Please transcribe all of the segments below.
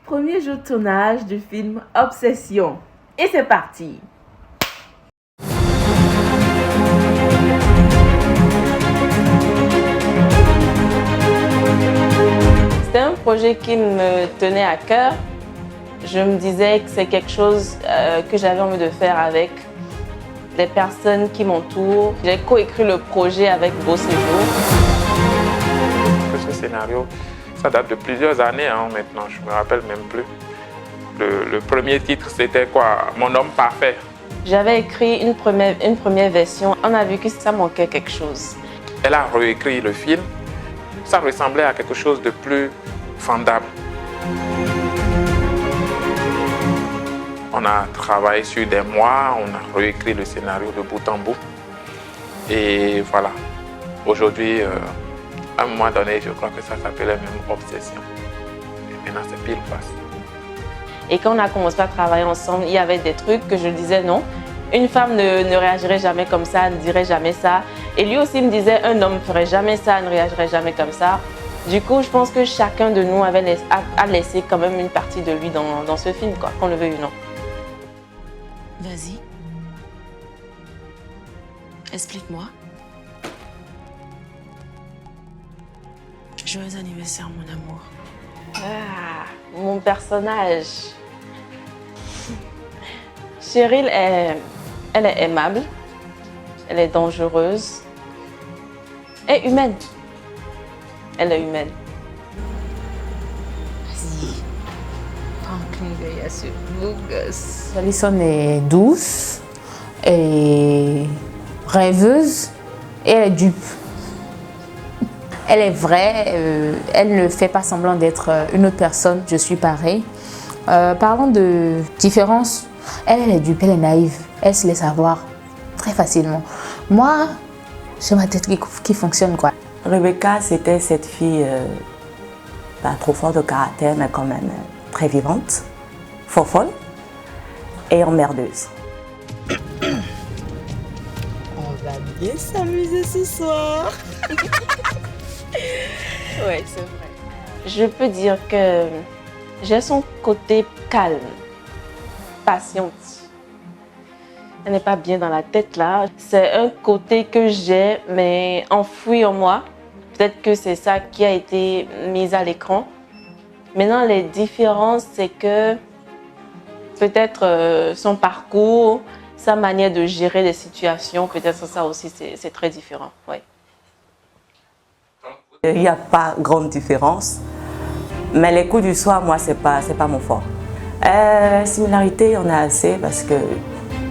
Premier jour de tournage du film Obsession. Et c'est parti! C'était un projet qui me tenait à cœur. Je me disais que c'est quelque chose que j'avais envie de faire avec les personnes qui m'entourent. J'ai coécrit le projet avec Beau Séjour. Ce scénario, ça date de plusieurs années maintenant, je ne me rappelle même plus. Le premier titre, c'était quoi? Mon homme parfait. J'avais écrit une première version. On a vu que ça manquait quelque chose. Elle a réécrit le film. Ça ressemblait à quelque chose de plus fendable. On a travaillé sur des mois, on a réécrit le scénario de bout en bout. Et voilà, aujourd'hui, à un moment donné, je crois que ça s'appelait même Obsession. Et maintenant, c'est pile ou face. Et quand on a commencé à travailler ensemble, il y avait des trucs que je disais non. Une femme ne réagirait jamais comme ça, ne dirait jamais ça. Et lui aussi me disait, un homme ne ferait jamais ça, ne réagirait jamais comme ça. Du coup, je pense que chacun de nous a laissé quand même une partie de lui dans ce film, quoi, qu'on le veuille ou non. Vas-y. Explique-moi. Joyeux anniversaire, mon amour. Ah, mon personnage. Cheryl, elle est aimable, elle est dangereuse et humaine. Elle est humaine. Vas-y. Prends un clin d'œil à ce beau gosse. Alison est douce et rêveuse et elle est dupe. Elle est vraie, elle ne fait pas semblant d'être une autre personne, je suis pareil. Parlant de différence, elle est dupe, elle est naïve, elle se laisse avoir très facilement. Moi, j'ai ma tête qui fonctionne, quoi. Rebecca, c'était cette fille pas trop forte de caractère, mais quand même très vivante, folle et emmerdeuse. On va bien s'amuser ce soir. Ouais, c'est vrai. Je peux dire que j'ai son côté calme, patiente. Elle n'est pas bien dans la tête là. C'est un côté que j'ai, mais enfoui en moi. Peut-être que c'est ça qui a été mis à l'écran. Maintenant, les différences, c'est que peut-être son parcours, sa manière de gérer les situations, peut-être ça aussi, c'est très différent. Ouais. Il n'y a pas grande différence, mais les coups du soir, moi, c'est pas mon fort. Similarité, il y en a assez parce que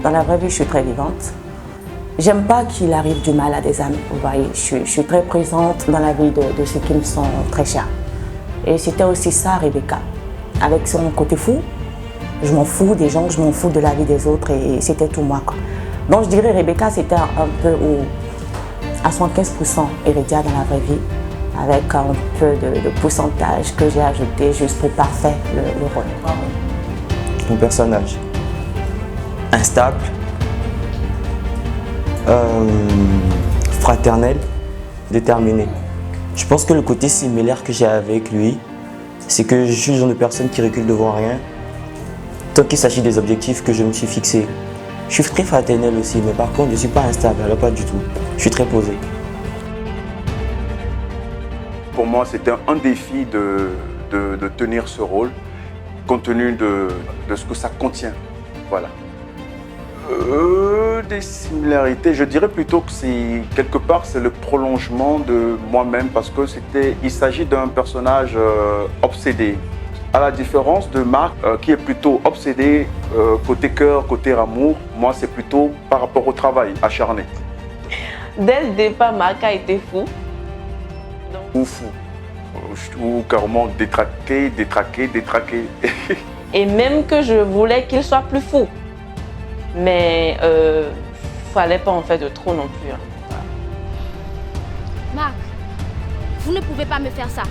dans la vraie vie, je suis très vivante. J'aime pas qu'il arrive du mal à des amis, vous voyez. Je suis très présente dans la vie de ceux qui me sont très chers. Et c'était aussi ça, Rebecca. Avec son côté fou, je m'en fous des gens, je m'en fous de la vie des autres et c'était tout moi, quoi. Donc je dirais Rebecca, c'était un peu à 75% Hérédia dans la vraie vie, avec un peu de pourcentage que j'ai ajouté juste pour parfaire le rôle. Mon personnage, instable, fraternel, déterminé. Je pense que le côté similaire que j'ai avec lui, c'est que je suis le genre de personne qui recule devant rien, tant qu'il s'agit des objectifs que je me suis fixés. Je suis très fraternel aussi, mais par contre, je ne suis pas instable, alors pas du tout. Je suis très posé. Pour moi, c'était un défi de tenir ce rôle, compte tenu de ce que ça contient. Voilà. Des similarités, je dirais plutôt que c'est quelque part c'est le prolongement de moi-même parce que il s'agit d'un personnage obsédé. À la différence de Marc qui est plutôt obsédé côté cœur, côté amour, moi c'est plutôt par rapport au travail acharné. Dès le départ, Marc a été fou. Ou fou. Ou carrément détraqué. Et même que je voulais qu'il soit plus fou. Mais fallait pas en faire de trop non plus. Hein. Voilà. Marc, vous ne pouvez pas me faire ça.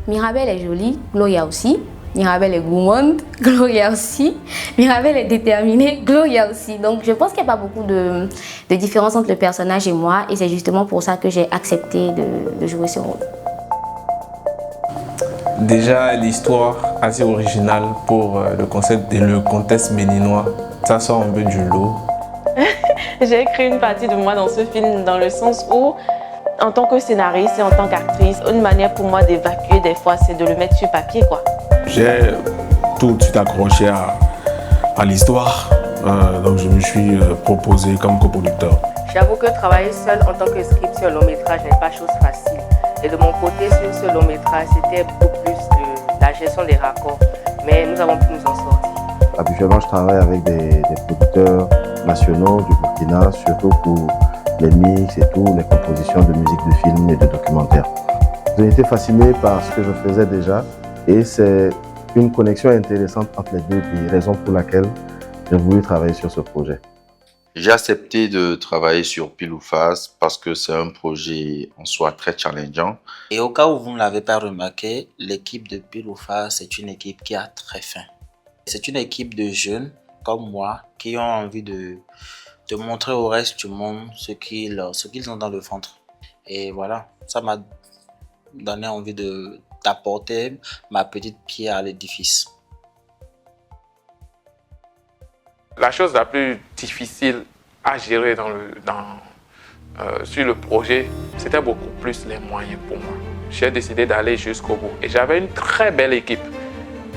Mirabel est jolie, Gloria aussi. Mirabel est gourmande, Gloria aussi. Mirabel est déterminée, Gloria aussi. Donc je pense qu'il n'y a pas beaucoup de différence entre le personnage et moi. Et c'est justement pour ça que j'ai accepté de jouer ce rôle. Déjà, l'histoire assez originale pour le concept et le contexte béninois, ça sort un peu du lot. J'ai écrit une partie de moi dans ce film dans le sens où, en tant que scénariste et en tant qu'actrice, une manière pour moi d'évacuer des fois, c'est de le mettre sur papier, quoi. J'ai tout de suite accroché à l'histoire, donc je me suis proposé comme coproducteur. J'avoue que travailler seul en tant que script sur un long métrage n'est pas chose facile. Et de mon côté, sur ce long métrage, c'était beaucoup plus de la gestion des raccords. Mais nous avons pu nous en sortir. Habituellement, je travaille avec des producteurs nationaux du Burkina, surtout pour les mix et tout, les compositions de musique de films et de documentaires. J'ai été fasciné par ce que je faisais déjà et c'est une connexion intéressante entre les deux pays, raison pour laquelle j'ai voulu travailler sur ce projet. J'ai accepté de travailler sur Pile ou Face parce que c'est un projet en soi très challengeant. Et au cas où vous ne l'avez pas remarqué, l'équipe de Pile ou Face est une équipe qui a très faim. C'est une équipe de jeunes comme moi qui ont envie de montrer au reste du monde ce qu'ils ont dans le ventre. Et voilà, ça m'a donné envie d'apporter ma petite pierre à l'édifice. La chose la plus difficile à gérer sur le projet, c'était beaucoup plus les moyens pour moi. J'ai décidé d'aller jusqu'au bout et j'avais une très belle équipe.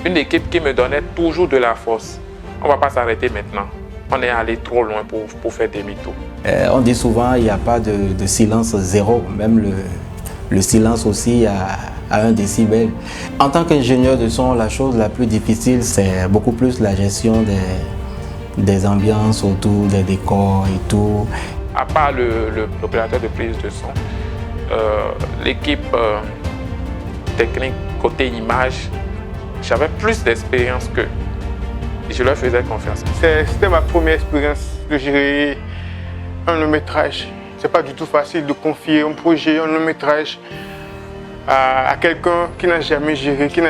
Une équipe qui me donnait toujours de la force. On ne va pas s'arrêter maintenant. On est allé trop loin pour faire demi-tour. On dit souvent qu'il n'y a pas de silence zéro. Même le silence aussi à 1 décibel. En tant qu'ingénieur de son, la chose la plus difficile, c'est beaucoup plus la gestion des ambiances autour, des décors et tout. À part l'opérateur de prise de son, l'équipe technique côté image, j'avais plus d'expérience qu'eux. Je leur faisais confiance. C'était ma première expérience de gérer un long métrage. C'est pas du tout facile de confier un projet, un long métrage à quelqu'un qui n'a jamais géré, qui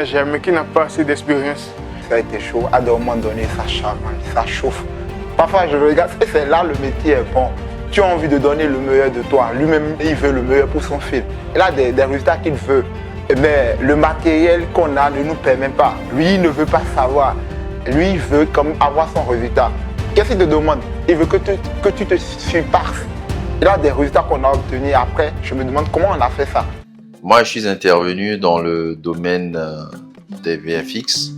n'a pas assez d'expérience. Ça a été chaud. À un moment donné, ça chamane, ça chauffe. Parfois, je regarde et c'est là le métier est bon. Tu as envie de donner le meilleur de toi. Lui-même, il veut le meilleur pour son film. Il a des résultats qu'il veut. Mais le matériel qu'on a ne nous permet pas. Lui, il ne veut pas savoir. Lui, il veut comme avoir son résultat. Qu'est-ce qu'il te demande? Il veut que tu te surpasses. Il a des résultats qu'on a obtenus après. Je me demande comment on a fait ça. Moi, je suis intervenu dans le domaine des VFX.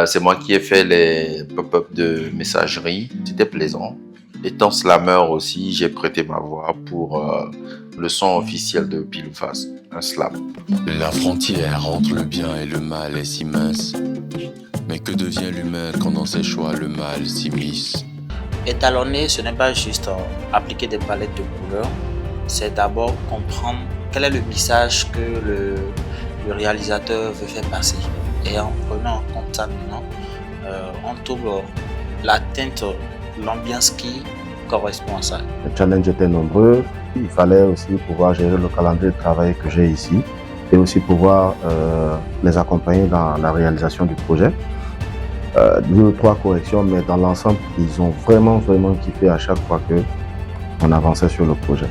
C'est moi qui ai fait les pop-up de messagerie. C'était plaisant. Étant slammer aussi, j'ai prêté ma voix pour le son officiel de Pile ou Face, un slam. La frontière entre le bien et le mal est si mince. Mais que devient l'humain quand dans ses choix le mal s'immisce? Étalonner, ce n'est pas juste appliquer des palettes de couleurs, c'est d'abord comprendre quel est le message que le réalisateur veut faire passer. Et en prenant en compte ça maintenant, on trouve la teinte, l'ambiance qui correspond à ça. Les challenges étaient nombreux. Il fallait aussi pouvoir gérer le calendrier de travail que j'ai ici et aussi pouvoir les accompagner dans la réalisation du projet. 2 ou 3 corrections, mais dans l'ensemble, ils ont vraiment kiffé à chaque fois qu'on avançait sur le projet.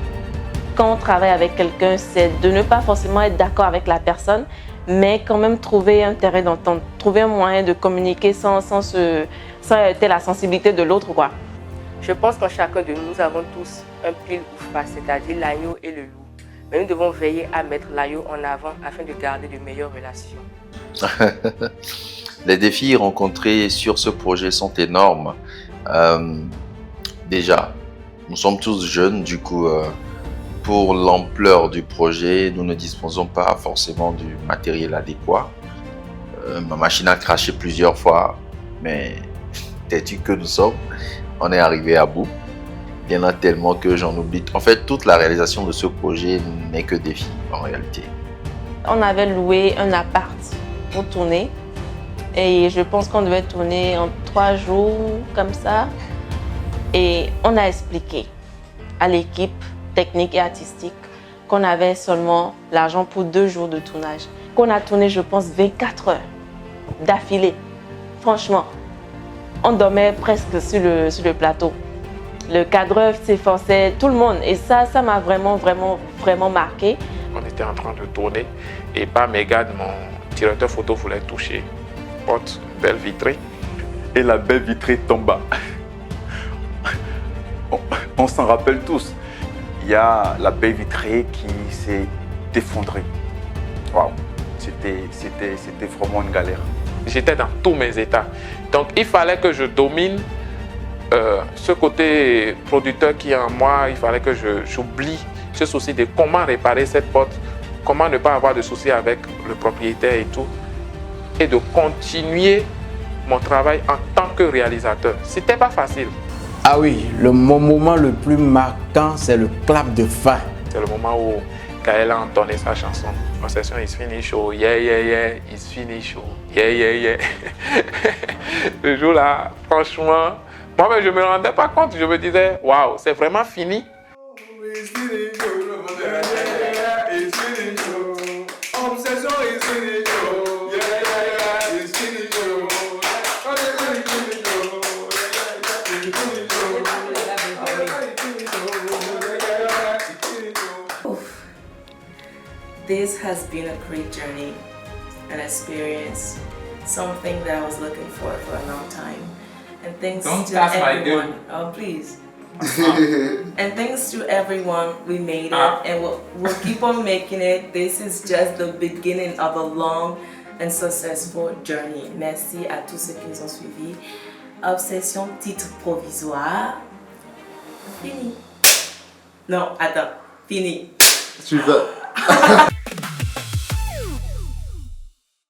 Quand on travaille avec quelqu'un, c'est de ne pas forcément être d'accord avec la personne, mais quand même trouver un terrain d'entente, trouver un moyen de communiquer sans heurter la sensibilité de l'autre, quoi. Je pense qu'en chacun de nous avons tous un pile ou face, c'est-à-dire l'agneau et le loup. Mais nous devons veiller à mettre l'agneau en avant afin de garder de meilleures relations. Les défis rencontrés sur ce projet sont énormes. Déjà, nous sommes tous jeunes, du coup, pour l'ampleur du projet, nous ne disposons pas forcément du matériel adéquat. Ma machine a craché plusieurs fois, mais têtu que nous sommes, on est arrivé à bout. Il y en a tellement que j'en oublie. En fait, toute la réalisation de ce projet n'est que défi en réalité. On avait loué un appart pour tourner et je pense qu'on devait tourner en 3 jours comme ça. Et on a expliqué à l'équipe technique et artistique qu'on avait seulement l'argent pour 2 jours de tournage. Qu'on a tourné, je pense, 24 heures. d'affilée. Franchement, on dormait presque sur le plateau. Le cadreur s'efforçait, tout le monde. Et ça m'a vraiment marqué. On était en train de tourner et par mégarde, mon directeur photo voulait toucher porte, belle vitrée. Et la belle vitrée tomba. On s'en rappelle tous. Il y a la baie vitrée qui s'est effondrée. Waouh, c'était vraiment une galère. J'étais dans tous mes états. Donc il fallait que je domine ce côté producteur qui est en moi. Il fallait que j'oublie ce souci de comment réparer cette porte, comment ne pas avoir de soucis avec le propriétaire et tout. Et de continuer mon travail en tant que réalisateur. C'était pas facile. Ah oui, mon moment le plus marquant, c'est le clap de fin. C'est le moment où Gaël a entonné sa chanson. Concession is finished, oh yeah yeah yeah, is finished, oh yeah yeah yeah. Ce jour-là, franchement, moi-même je me rendais pas compte. Je me disais, waouh, c'est vraiment fini. This has been a great journey, an experience, something that I was looking for a long time. And thanks to everyone. Oh, please. And thanks to everyone, we made it, and we'll keep on making it. This is just the beginning of a long and successful journey. Merci à tous ceux qui nous ont suivis. Obsession, titre provisoire. Fini. Non, attends. Fini. Tu vas.